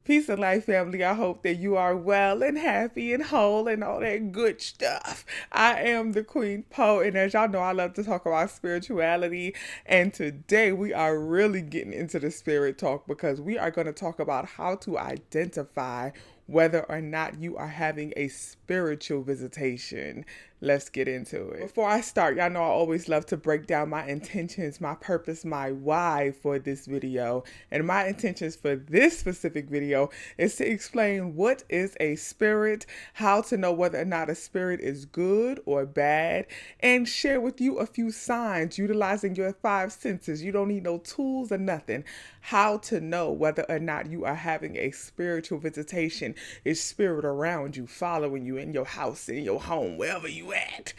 Peace and life, family. I hope that you are well and happy and whole and all that good stuff. I am the Queen Poe, and as y'all know, I love to talk about spirituality. And today we are really getting into the spirit talk because we are going to talk about how to identify whether or not you are having a spiritual visitation. Let's get into it. Before I start, y'all know I always love to break down my intentions, my purpose, my why for this video. And my intentions for this specific video is to explain what is a spirit, how to know whether or not a spirit is good or bad, and share with you a few signs utilizing your five senses. You don't need no tools or nothing. How to know whether or not you are having a spiritual visitation. Is spirit around you, following you in your house, in your home, wherever you at?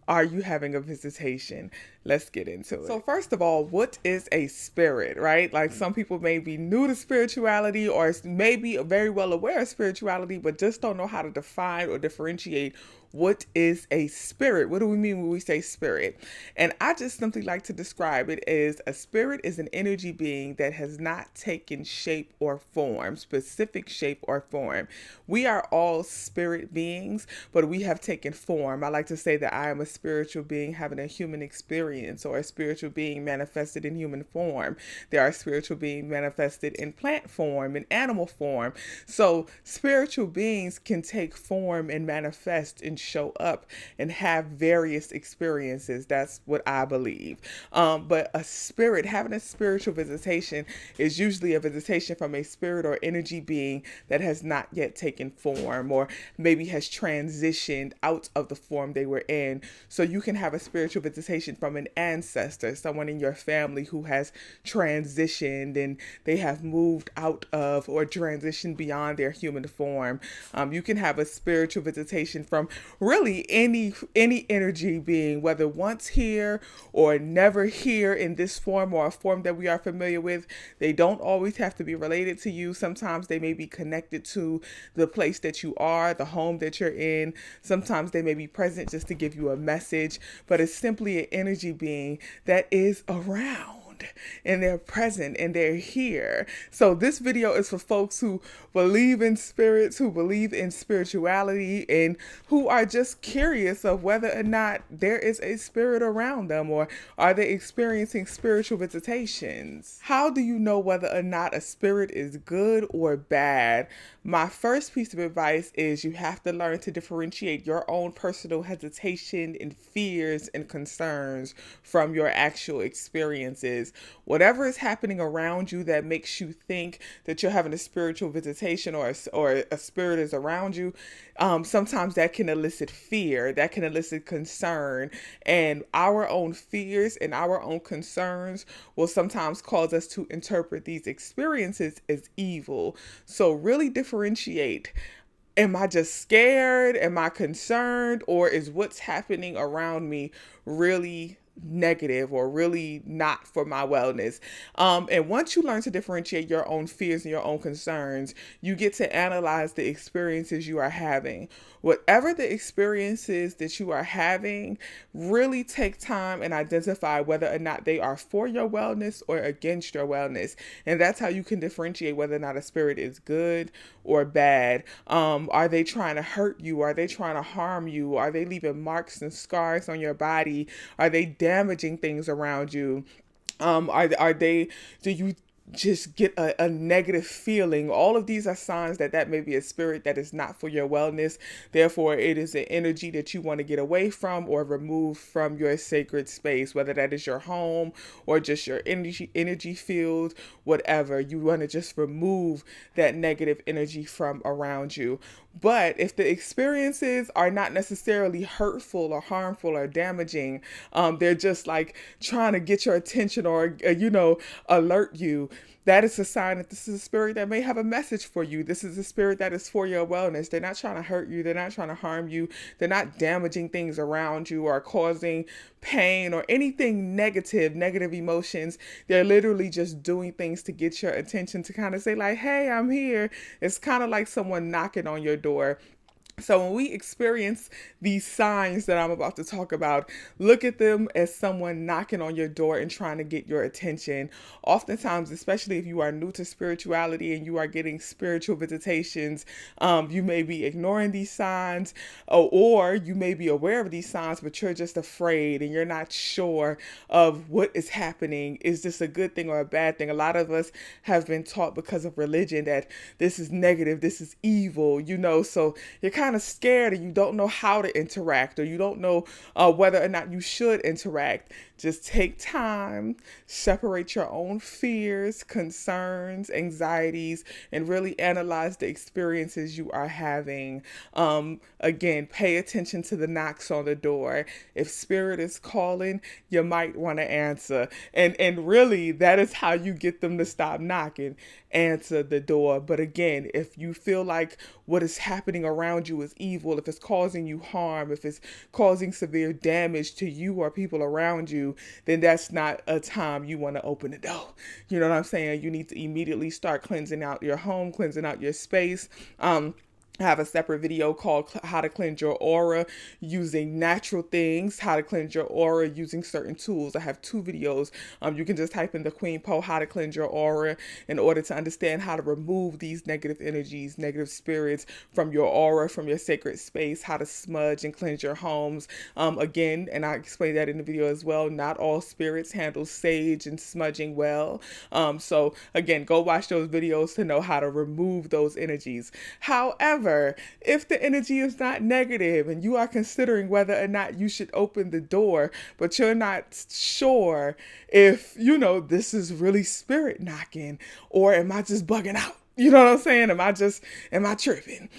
Are you having a visitation? Let's get into it. So first of all, what is a spirit, right? Like some people may be new to spirituality or maybe very well aware of spirituality, but just don't know how to define or differentiate what is a spirit. What do we mean when we say spirit? And I just simply like to describe it as a spirit is an energy being that has not taken shape or form, specific shape or form. We are all spirit beings, but we have taken form. I like to say that I am a spiritual being having a human experience, or a spiritual being manifested in human form. There are spiritual beings manifested in plant form, in animal form. So spiritual beings can take form and manifest and show up and have various experiences. That's what I believe. But a spirit, having a spiritual visitation, is usually a visitation from a spirit or energy being that has not yet taken form, or maybe has transitioned out of the form they were in. So you can have a spiritual visitation from an ancestor, someone in your family who has transitioned and they have moved out of or transitioned beyond their human form. You can have a spiritual visitation from really any energy being, whether once here or never here in this form or a form that we are familiar with. They don't always have to be related to you. Sometimes they may be connected to the place that you are, the home that you're in. Sometimes they may be present just to give you a message, but it's simply an energy being that is around. And they're present and they're here. So this video is for folks who believe in spirits, who believe in spirituality, and who are just curious of whether or not there is a spirit around them, or are they experiencing spiritual visitations. How do you know whether or not a spirit is good or bad? My first piece of advice is you have to learn to differentiate your own personal hesitation and fears and concerns from your actual experiences. Whatever is happening around you that makes you think that you're having a spiritual visitation, or a spirit is around you, sometimes that can elicit fear, that can elicit concern, and our own fears and our own concerns will sometimes cause us to interpret these experiences as evil. So really differentiate. Am I just scared? Am I concerned? Or is what's happening around me really negative or really not for my wellness? And once you learn to differentiate your own fears and your own concerns, you get to analyze the experiences you are having. Whatever the experiences that you are having, really take time and identify whether or not they are for your wellness or against your wellness. And that's how you can differentiate whether or not a spirit is good or bad. Are they trying to hurt you? Are they trying to harm you? Are they leaving marks and scars on your body? Are they damaging things around you? Do you just get a negative feeling? All of these are signs that may be a spirit that is not for your wellness. Therefore, it is an energy that you want to get away from or remove from your sacred space, whether that is your home or just your energy field, whatever. You want to just remove that negative energy from around you. But if the experiences are not necessarily hurtful or harmful or damaging, they're just like trying to get your attention or, alert you, that is a sign that this is a spirit that may have a message for you. This is a spirit that is for your wellness. They're not trying to hurt you. They're not trying to harm you. They're not damaging things around you or causing pain or anything negative emotions. They're literally just doing things to get your attention, to kind of say like, hey, I'm here. It's kind of like someone knocking on your door. So when we experience these signs that I'm about to talk about, look at them as someone knocking on your door and trying to get your attention. Oftentimes, especially if you are new to spirituality and you are getting spiritual visitations, you may be ignoring these signs, or you may be aware of these signs, but you're just afraid and you're not sure of what is happening. Is this a good thing or a bad thing? A lot of us have been taught because of religion that this is negative, this is evil, so you're kind of scared and you don't know how to interact, or you don't know whether or not you should interact. Just take time, separate your own fears, concerns, anxieties, and really analyze the experiences you are having. Again, pay attention to the knocks on the door. If spirit is calling, you might want to answer. And really, that is how you get them to stop knocking. Answer the door. But again, if you feel like what is happening around you is evil, if it's causing you harm, if it's causing severe damage to you or people around you, then that's not a time you want to open the door. You know what I'm saying? You need to immediately start cleansing out your home, cleansing out your space. I have a separate video called How to Cleanse Your Aura using natural things, how to cleanse your aura using certain tools. I have 2 videos. You can just type in the Queen Poe, How to Cleanse Your Aura, in order to understand how to remove these negative energies, negative spirits from your aura, from your sacred space, how to smudge and cleanse your homes. Again, and I explained that in the video as well, not all spirits handle sage and smudging well. So again, go watch those videos to know how to remove those energies. However, if the energy is not negative and you are considering whether or not you should open the door, but you're not sure if, this is really spirit knocking, or am I just bugging out? You know what I'm saying? Am I tripping?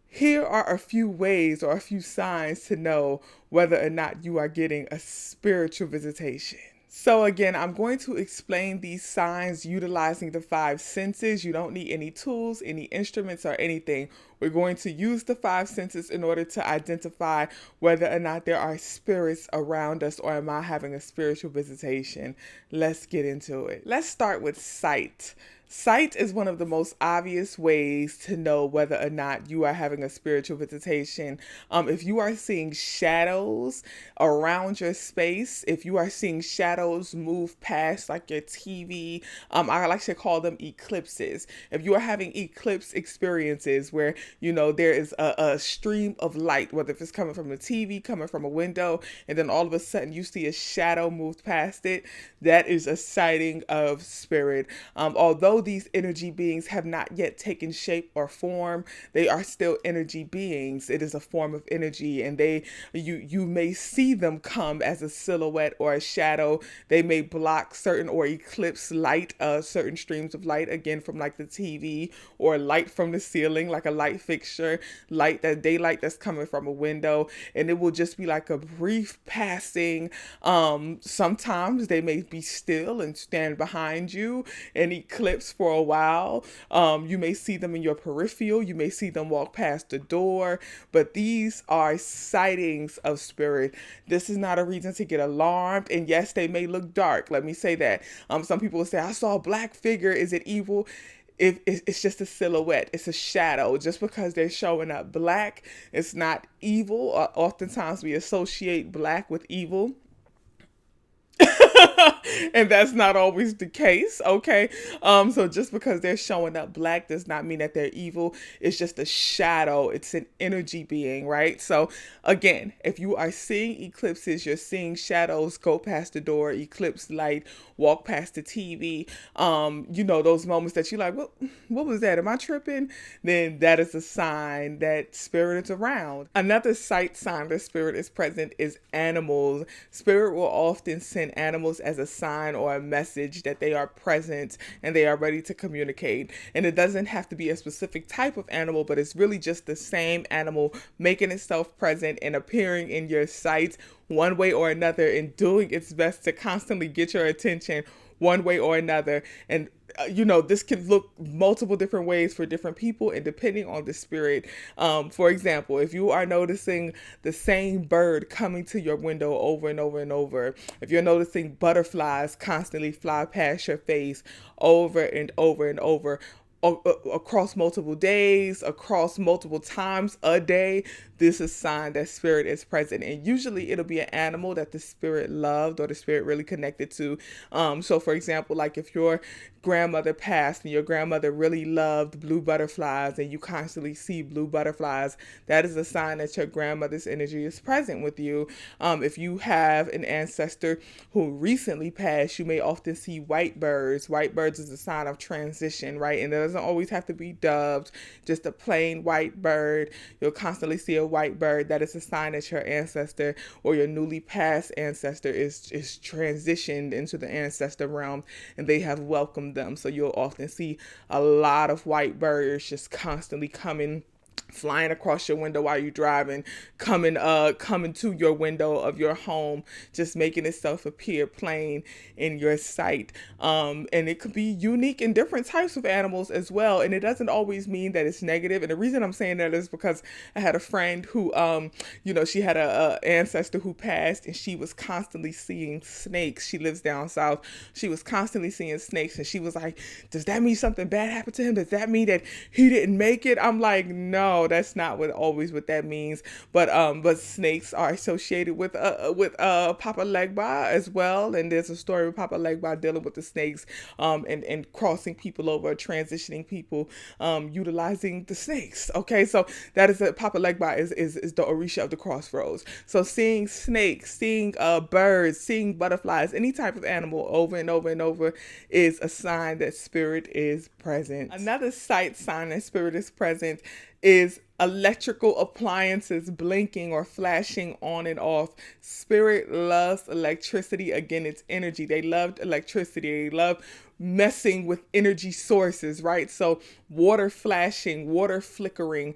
Here are a few ways or a few signs to know whether or not you are getting a spiritual visitation. So again, I'm going to explain these signs utilizing the 5 senses. You don't need any tools, any instruments, or anything. We're going to use the 5 senses in order to identify whether or not there are spirits around us, or am I having a spiritual visitation. Let's get into it. Let's start with sight. Sight is one of the most obvious ways to know whether or not you are having a spiritual visitation. If you are seeing shadows around your space, if you are seeing shadows move past like your TV, I like to call them eclipses. If you are having eclipse experiences where, there is a stream of light, whether if it's coming from the TV, coming from a window, and then all of a sudden you see a shadow move past it, that is a sighting of spirit. Although these energy beings have not yet taken shape or form, they are still energy beings. It is a form of energy, and you may see them come as a silhouette or a shadow. They may block certain or eclipse light, certain streams of light, again from like the TV, or light from the ceiling, like a light fixture, daylight that's coming from a window, and it will just be like a brief passing. Sometimes they may be still and stand behind you and eclipse for a while. You may see them in your peripheral. You may see them walk past the door, but these are sightings of spirit. This is not a reason to get alarmed. And yes, they may look dark. Let me say that. Some people will say, I saw a black figure. Is it evil? It's just a silhouette. It's a shadow. Just because they're showing up black, it's not evil. Oftentimes we associate black with evil. And that's not always the case, okay? So just because they're showing up black does not mean that they're evil. It's just a shadow. It's an energy being, right? So again, if you are seeing eclipses, you're seeing shadows go past the door, eclipse light, walk past the TV, those moments that you're like, what was that? Am I tripping? Then that is a sign that spirit is around. Another sight sign that spirit is present is animals. Spirit will often send animals as a sign or a message that they are present and they are ready to communicate. And it doesn't have to be a specific type of animal, but it's really just the same animal making itself present and appearing in your sight one way or another, and doing its best to constantly get your attention one way or another. And this can look multiple different ways for different people and depending on the spirit. For example, if you are noticing the same bird coming to your window over and over and over, if you're noticing butterflies constantly fly past your face over and over and over, across multiple days, across multiple times a day, this is a sign that spirit is present. And usually it'll be an animal that the spirit loved or the spirit really connected to. So for example, like if your grandmother passed and your grandmother really loved blue butterflies and you constantly see blue butterflies, that is a sign that your grandmother's energy is present with you. If you have an ancestor who recently passed, you may often see white birds. White birds is a sign of transition, right? And it doesn't always have to be doves, just a plain white bird. You'll constantly see a white bird. That is a sign that your ancestor or your newly passed ancestor is transitioned into the ancestor realm and they have welcomed them. So you'll often see a lot of white birds just constantly coming, flying across your window while you're driving, coming to your window of your home, just making itself appear plain in your sight. And it could be unique in different types of animals as well. And it doesn't always mean that it's negative. And the reason I'm saying that is because I had a friend who, she had a ancestor who passed and she was constantly seeing snakes. She lives down south. She was constantly seeing snakes and she was like, does that mean something bad happened to him? Does that mean that he didn't make it? I'm like, no, that's not what that means. But snakes are associated with Papa Legba as well. And there's a story with Papa Legba dealing with the snakes, and crossing people over, transitioning people, utilizing the snakes. Okay, so that is Papa Legba is the Orisha of the crossroads. So seeing snakes, seeing birds, seeing butterflies, any type of animal over and over and over is a sign that spirit is present. Another sight sign that spirit is present is electrical appliances blinking or flashing on and off. Spirit loves electricity. Again, it's energy. They loved electricity. They love messing with energy sources, right? So water flashing, water flickering,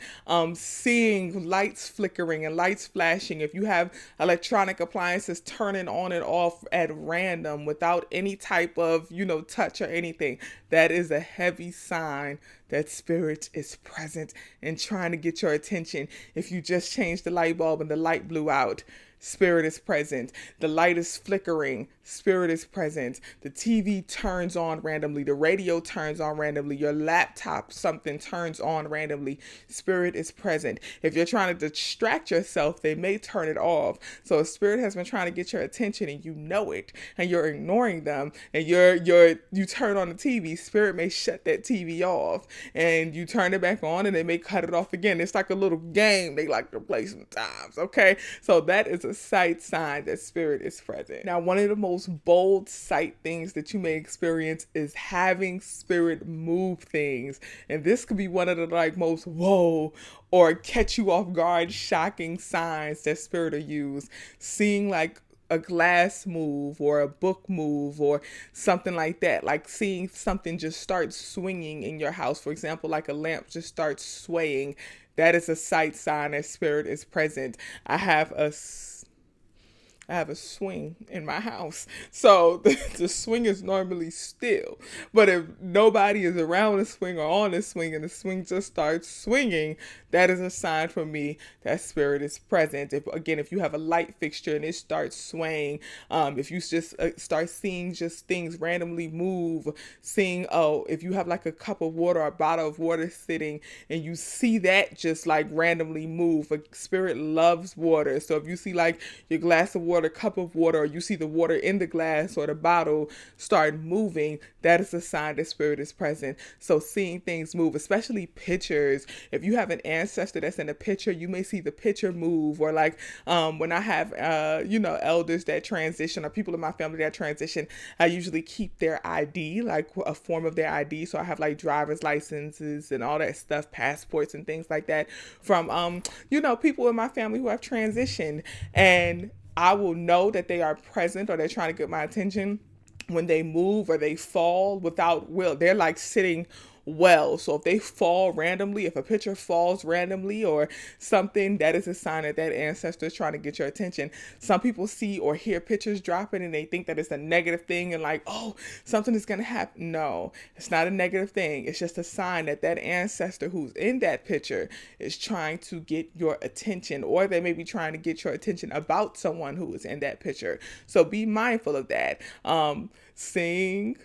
seeing lights flickering and lights flashing. If you have electronic appliances turning on and off at random without any type of, touch or anything, that is a heavy sign that spirit is present and trying to get your attention. If you just changed the light bulb and the light blew out, spirit is present. The light is flickering, spirit is present. The TV turns on randomly, the radio turns on randomly, your laptop, something turns on randomly, spirit is present. If you're trying to distract yourself, they may turn it off. So a spirit has been trying to get your attention and you know it, and you're ignoring them, and you turn on the TV, spirit may shut that TV off, and you turn it back on and they may cut it off again. It's like a little game they like to play sometimes, okay? So that is a sight sign that spirit is present. Now, one of the most bold sight things that you may experience is having spirit move things. And this could be one of the most whoa or catch you off guard, shocking signs that spirit are used. Seeing a glass move or a book move or something like that, like seeing something just start swinging in your house. For example, like a lamp just starts swaying. That is a sight sign that spirit is present. I have a swing in my house. So the swing is normally still. But if nobody is around the swing or on the swing and the swing just starts swinging, that is a sign for me that spirit is present. If you have a light fixture and it starts swaying, if you just start seeing just things randomly move, seeing, if you have like a cup of water or a bottle of water sitting and you see that just randomly move, spirit loves water. So if you see your glass of water, cup of water, or you see the water in the glass or the bottle start moving, that is a sign that spirit is present. So seeing things move, especially pictures. If you have an ancestor that's in a picture, you may see the picture move. Or when I have elders that transition or people in my family that transition, I usually keep their ID, like a form of their ID. So I have driver's licenses and all that stuff, passports and things like that from people in my family who have transitioned, and I will know that they are present or they're trying to get my attention when they move or they fall without will. They're sitting well. So if they fall randomly, if a picture falls randomly or something, that is a sign that ancestor is trying to get your attention. Some people see or hear pictures dropping and they think that it's a negative thing and something is going to happen. No, it's not a negative thing. It's just a sign that ancestor who's in that picture is trying to get your attention, or they may be trying to get your attention about someone who is in that picture. So be mindful of that. sing,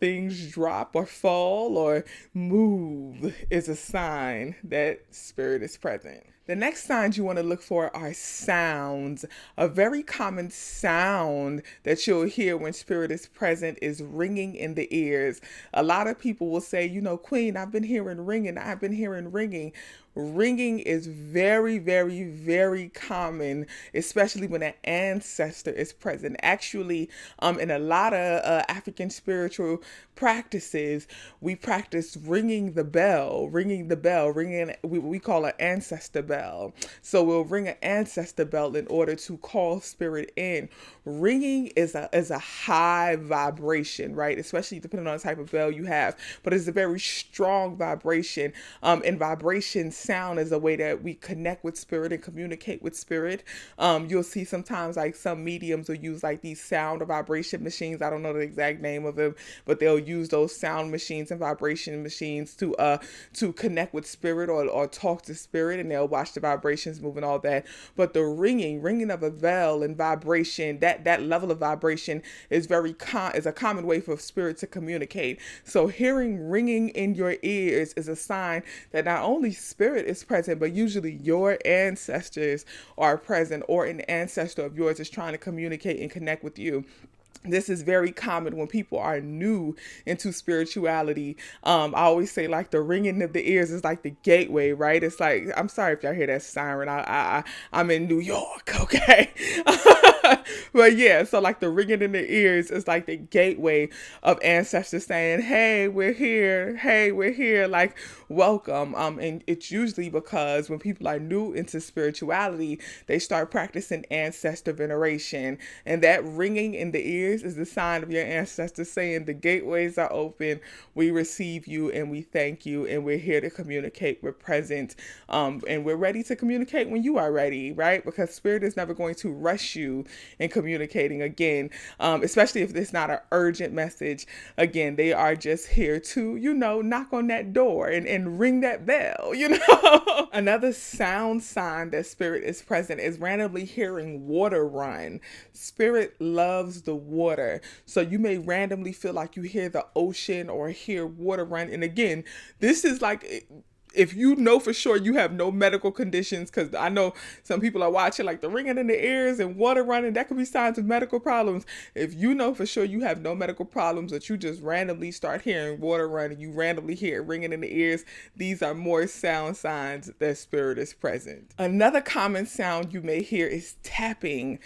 things drop or fall or move is a sign that spirit is present. The next signs you want to look for are sounds. A very common sound that you'll hear when spirit is present is ringing in the ears. A lot of people will say, Queen, I've been hearing ringing, I've been hearing ringing. Ringing is very, very, very common, especially when an ancestor is present. Actually, in a lot of African spiritual practices, we practice ringing the bell, ringing what we call an ancestor bell. So we'll ring an ancestor bell in order to call spirit in. Ringing is a high vibration, right? Especially depending on the type of bell you have, but it's a very strong vibration. And vibration sound is a way that we connect with spirit and communicate with spirit. You'll see sometimes like some mediums will use like these sound or vibration machines. I don't know the exact name of them, but they'll use those sound machines and vibration machines to connect with spirit or talk to spirit, and they'll watch the vibrations move and all that. But the ringing of a bell and vibration, that level of vibration is is a common way for spirit to communicate. So hearing ringing in your ears is a sign that not only spirit is present, but usually your ancestors are present, or an ancestor of yours is trying to communicate and connect with you. This is very common when people are new into spirituality. I always say like the ringing of the ears is like the gateway, right? It's like, I'm sorry if y'all hear that siren. I'm in New York, okay? But yeah, so like the ringing in the ears is like the gateway of ancestors saying, hey, we're here. Hey, we're here. Like, welcome. And it's usually because when people are new into spirituality, they start practicing ancestor veneration. And that ringing in the ears is the sign of your ancestors saying the gateways are open, we receive you and we thank you, and we're here to communicate, we're present, and we're ready to communicate when you are ready, right? Because spirit is never going to rush you in communicating again, especially if it's not an urgent message. Again, they are just here to, knock on that door and ring that bell, Another sound sign that spirit is present is randomly hearing water run. Spirit loves the water. So you may randomly feel like you hear the ocean or hear water run. And again, this is like, if you know for sure you have no medical conditions, because I know some people are watching like the ringing in the ears and water running, that could be signs of medical problems. If you know for sure you have no medical problems, that you just randomly start hearing water running, you randomly hear ringing in the ears, these are more sound signs that spirit is present. Another common sound you may hear is tapping,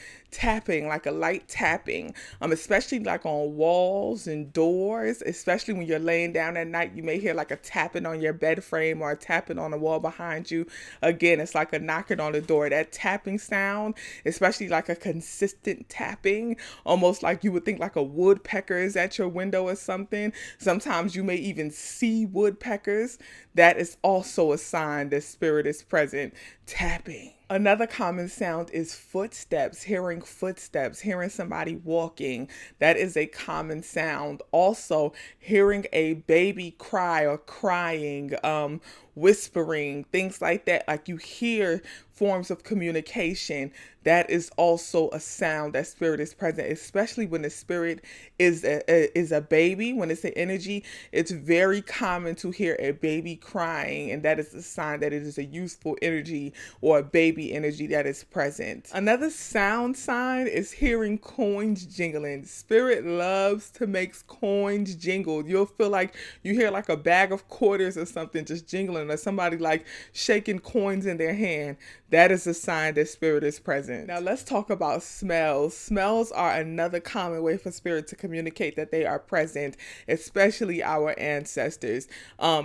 like a light tapping, especially like on walls and doors, especially when you're laying down at night, you may hear like a tapping on your bed frame or a tapping on the wall behind you. Again, it's like a knocking on the door. That tapping sound, especially like a consistent tapping, almost like you would think like a woodpecker is at your window or something. Sometimes you may even see woodpeckers. That is also a sign that spirit is present, tapping. Another common sound is footsteps, hearing somebody walking. That is a common sound. Also, hearing a baby cry or crying, whispering, things like that. Like you hear forms of communication. That is also a sound that spirit is present, especially when the spirit is a baby. When it's an energy, it's very common to hear a baby crying, and that is a sign that it is a youthful energy or a baby energy that is present. Another sound sign is hearing coins jingling. Spirit loves to make coins jingle. You'll feel like you hear like a bag of quarters or something just jingling, or somebody like shaking coins in their hand. That is a sign that spirit is present. Now let's talk about smells. Smells are another common way for spirit to communicate that they are present, especially our ancestors.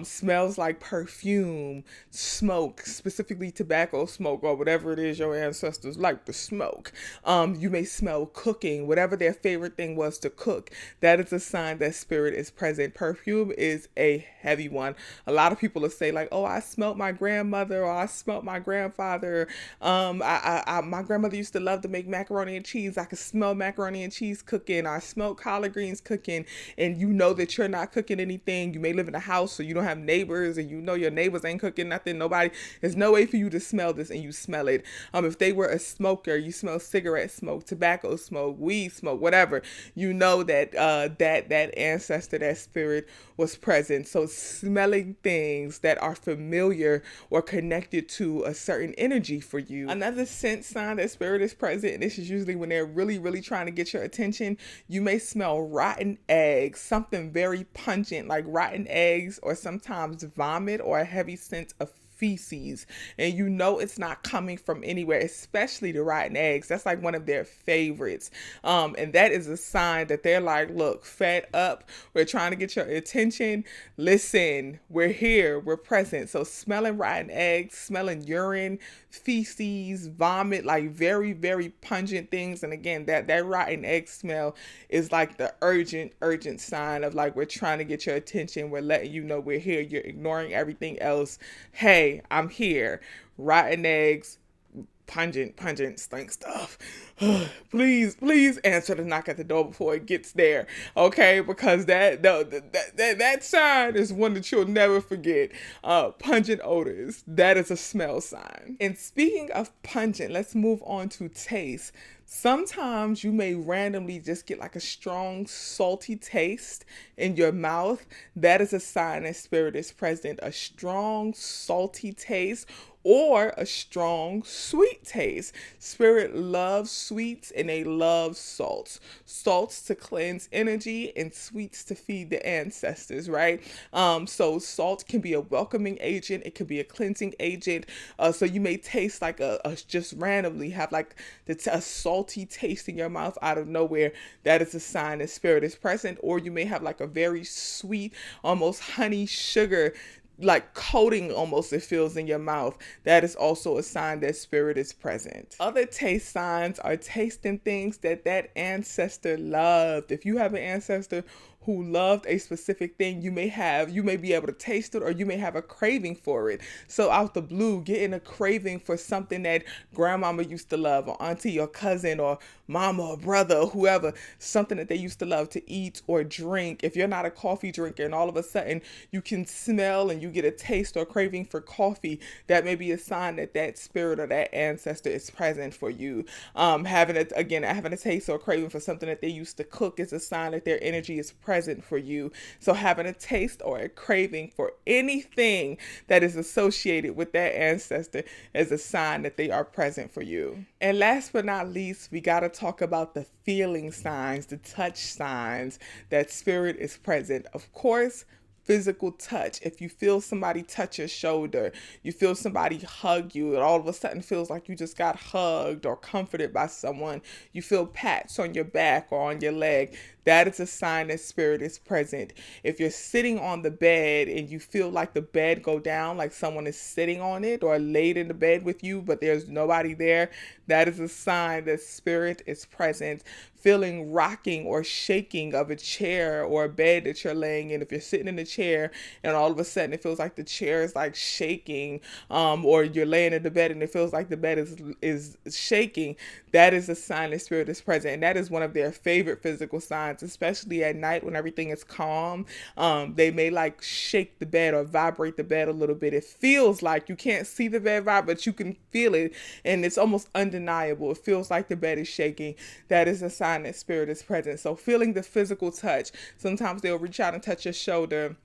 Smells like perfume, smoke, specifically tobacco smoke or whatever it is your ancestors like to smoke. You may smell cooking, whatever their favorite thing was to cook. That is a sign that spirit is present. Perfume is a heavy one. A lot of people will say like, oh, I smelt my grandmother, or I smelt my grandfather. My grandmother grandmother used to love to make macaroni and cheese. I could smell macaroni and cheese cooking. I smelled collard greens cooking, and you know that you're not cooking anything. You may live in a house, so you don't have neighbors, and you know your neighbors ain't cooking nothing. Nobody. There's no way for you to smell this, and you smell it. If they were a smoker, you smell cigarette smoke, tobacco smoke, weed smoke, whatever. You know that that ancestor, that spirit was present. So smelling things that are familiar or connected to a certain energy for you. Another sense sign that spirit is present, and this is usually when they're really, really trying to get your attention. You may smell rotten eggs, something very pungent like rotten eggs, or sometimes vomit or a heavy sense of feces, and you know it's not coming from anywhere, especially the rotten eggs. That's like one of their favorites, and that is a sign that they're like, look, fed up, we're trying to get your attention, listen, we're here, we're present. So smelling rotten eggs, smelling urine, feces, vomit, like very, very pungent things. And again, that rotten egg smell is like the urgent sign of like, we're trying to get your attention, we're letting you know we're here, you're ignoring everything else. Hey, I'm here. Rotten eggs, pungent stink stuff. Please answer the knock at the door before it gets there, okay? Because that sign is one that you'll never forget. Pungent odors, that is a smell sign. And speaking of pungent, let's move on to taste. Sometimes you may randomly just get like a strong salty taste in your mouth. That is a sign that spirit is present. A strong salty taste or a strong sweet taste. Spirit loves sweets and they love salts. Salts to cleanse energy and sweets to feed the ancestors, right? So salt can be a welcoming agent. It could be a cleansing agent. So you may taste like a just randomly have like a salty taste in your mouth out of nowhere. That is a sign that spirit is present. Or you may have like a very sweet, almost honey sugar like coating almost it feels in your mouth. That is also a sign that spirit is present. Other taste signs are tasting things that ancestor loved. If you have an ancestor who loved a specific thing, you may be able to taste it, or you may have a craving for it. So out the blue, getting a craving for something that grandmama used to love, or auntie or cousin or mama or brother or whoever, something that they used to love to eat or drink. If you're not a coffee drinker and all of a sudden you can smell and you get a taste or craving for coffee, that may be a sign that that spirit or that ancestor is present for you. Having a taste or craving for something that they used to cook is a sign that their energy is present for you. So having a taste or a craving for anything that is associated with that ancestor is a sign that they are present for you. And last but not least, we got to talk about the feeling signs, the touch signs that spirit is present. Of course, physical touch. If you feel somebody touch your shoulder, you feel somebody hug you, and all of a sudden feels like you just got hugged or comforted by someone, you feel pats on your back or on your leg, that is a sign that spirit is present. If you're sitting on the bed and you feel like the bed go down, like someone is sitting on it or laid in the bed with you, but there's nobody there, that is a sign that spirit is present. Feeling rocking or shaking of a chair or a bed that you're laying in. If you're sitting in a chair and all of a sudden it feels like the chair is like shaking, or you're laying in the bed and it feels like the bed is shaking, that is a sign that spirit is present. And that is one of their favorite physical signs, especially at night when everything is calm. They may like shake the bed or vibrate the bed a little bit. It feels like you can't see the bed vibrate, but you can feel it, and it's almost undeniable. It feels like the bed is shaking. That is a sign that spirit is present. So feeling the physical touch. Sometimes they'll reach out and touch your shoulder,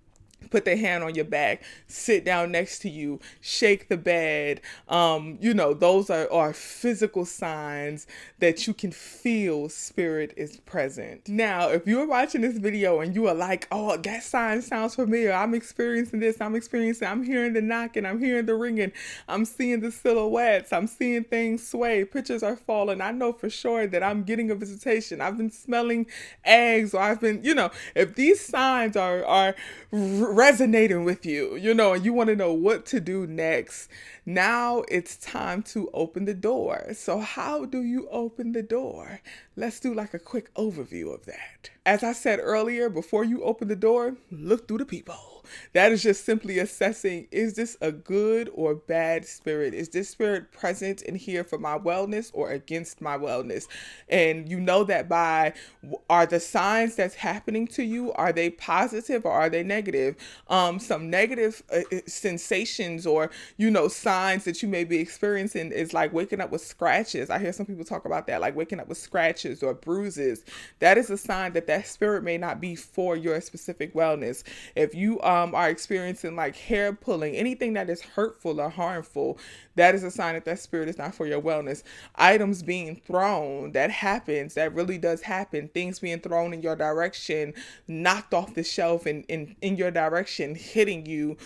put their hand on your back, sit down next to you, shake the bed. Those are physical signs that you can feel spirit is present. Now, if you're watching this video and you are like, oh, that sign sounds familiar, I'm experiencing this, I'm hearing the knocking, I'm hearing the ringing, I'm seeing the silhouettes, I'm seeing things sway, pictures are falling, I know for sure that I'm getting a visitation, I've been smelling eggs, or I've been, if these signs are resonating with you, and you want to know what to do next, now it's time to open the door. So how do you open the door? Let's do like a quick overview of that. As I said earlier, before you open the door, look through the peephole. That is just simply assessing, is this a good or bad spirit? Is this spirit present in here for my wellness or against my wellness? And you know that by, are the signs that's happening to you, are they positive or are they negative? Some negative sensations or, signs that you may be experiencing is like waking up with scratches. I hear some people talk about that, like waking up with scratches or bruises. That is a sign that that spirit may not be for your specific wellness. If you are experiencing like hair pulling, anything that is hurtful or harmful, that is a sign that that spirit is not for your wellness. Items being thrown, that happens, that really does happen. Things being thrown in your direction, knocked off the shelf and in your direction, hitting you.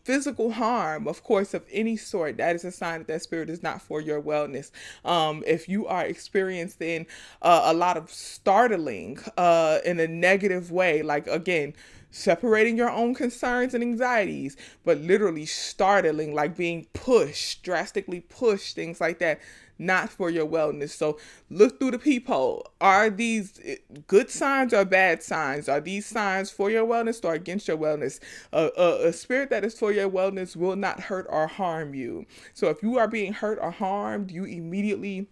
Physical harm, of course, of any sort, that is a sign that that spirit is not for your wellness. If you are experiencing a lot of startling in a negative way, like again, separating your own concerns and anxieties, but literally startling, like being pushed, drastically pushed, things like that, not for your wellness. So look through the peephole. Are these good signs or bad signs? Are these signs for your wellness or against your wellness? A spirit that is for your wellness will not hurt or harm you. So if you are being hurt or harmed, you immediately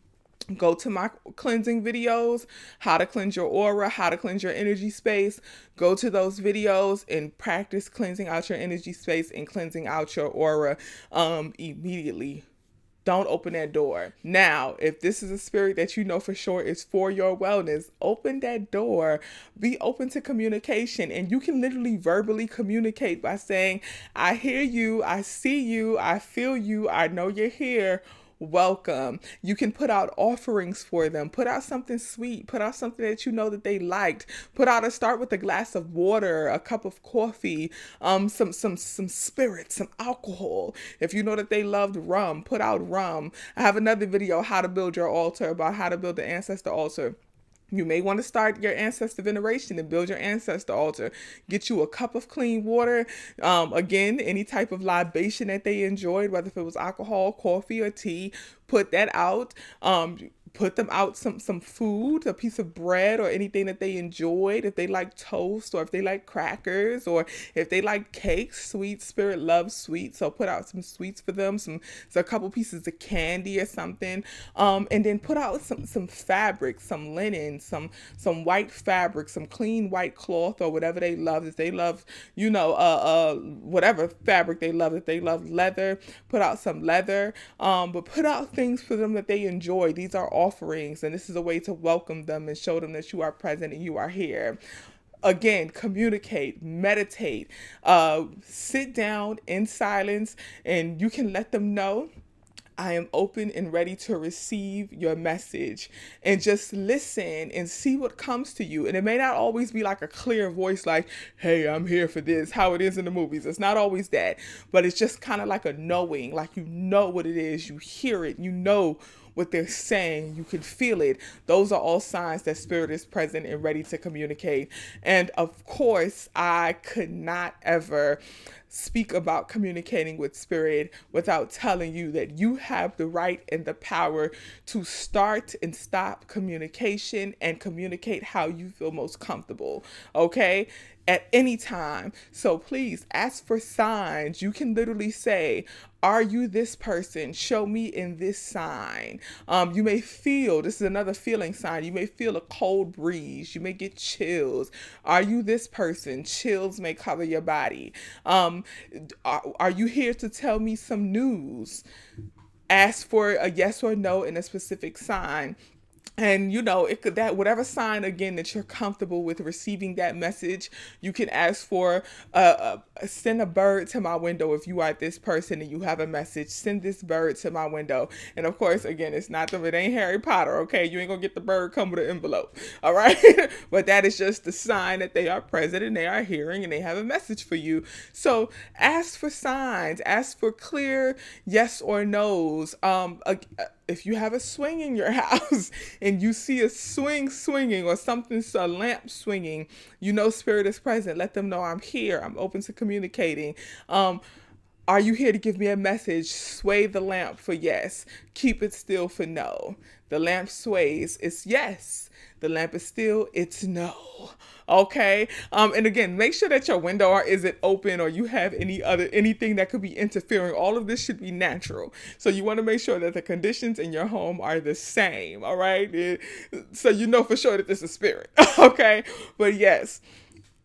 go to my cleansing videos, how to cleanse your aura, how to cleanse your energy space. Go to those videos and practice cleansing out your energy space and cleansing out your aura immediately. Don't open that door. Now, if this is a spirit that you know for sure is for your wellness, open that door. Be open to communication. And you can literally verbally communicate by saying, I hear you, I see you, I feel you, I know you're here. Welcome. You can put out offerings for them. Put out something sweet. Put out something that you know that they liked. Start with a glass of water, a cup of coffee, some spirits, some alcohol. If you know that they loved rum, put out rum. I have another video, how to build your altar, about how to build the ancestor altar. You may want to start your ancestor veneration and build your ancestor altar. Get you a cup of clean water. Again, any type of libation that they enjoyed, whether if it was alcohol, coffee, or tea, put that out. Put them out some food, a piece of bread or anything that they enjoyed. If they like toast or if they like crackers or if they like cakes, sweet spirit loves sweets. So put out some sweets for them, a couple pieces of candy or something. And then put out some fabric, some linen, some white fabric, some clean white cloth or whatever they love. If they love, whatever fabric they love, if they love leather, put out some leather. But put out things for them that they enjoy. These are offerings, and this is a way to welcome them and show them that you are present and you are here. Again, communicate, meditate, sit down in silence, and you can let them know, I am open and ready to receive your message, and just listen and see what comes to you. And it may not always be like a clear voice, like, hey, I'm here for this, how it is in the movies. It's not always that, but it's just kind of like a knowing, like you know what it is, you hear it, you know what they're saying, you can feel it. Those are all signs that spirit is present and ready to communicate. And of course, I could not ever speak about communicating with spirit without telling you that you have the right and the power to start and stop communication and communicate how you feel most comfortable, okay? At any time. So please ask for signs. You can literally say, are you this person? Show me in this sign. You may feel, this is another feeling sign, you may feel a cold breeze. You may get chills. Are you this person? Chills may cover your body. Are you here to tell me some news? Ask for a yes or no in a specific sign. And it could, that whatever sign again that you're comfortable with receiving that message, you can ask for send a bird to my window. If you are this person and you have a message, send this bird to my window. And of course, again, it ain't Harry Potter, okay? You ain't gonna get the bird come with an envelope, all right? But that is just the sign that they are present and they are hearing and they have a message for you. So ask for signs, ask for clear yes or no's. If you have a swing in your house and you see a swinging or a lamp swinging, spirit is present. Let them know I'm here. I'm open to communicating. Are you here to give me a message? Sway the lamp for yes. Keep it still for no. The lamp sways, it's yes. The lamp is still, it's no. Okay. And again, make sure that your window isn't open or you have anything that could be interfering. All of this should be natural. So you want to make sure that the conditions in your home are the same. All right. So you know for sure that this is spirit. Okay. But yes.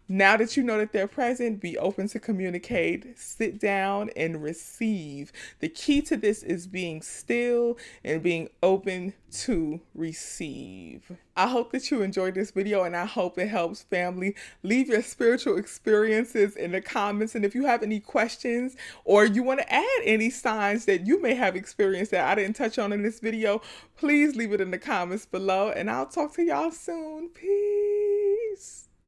Now that you know that they're present, be open to communicate, sit down and receive. The key to this is being still and being open to receive. I hope that you enjoyed this video and I hope it helps, family. Leave your spiritual experiences in the comments. And if you have any questions or you want to add any signs that you may have experienced that I didn't touch on in this video, please leave it in the comments below and I'll talk to y'all soon. Peace.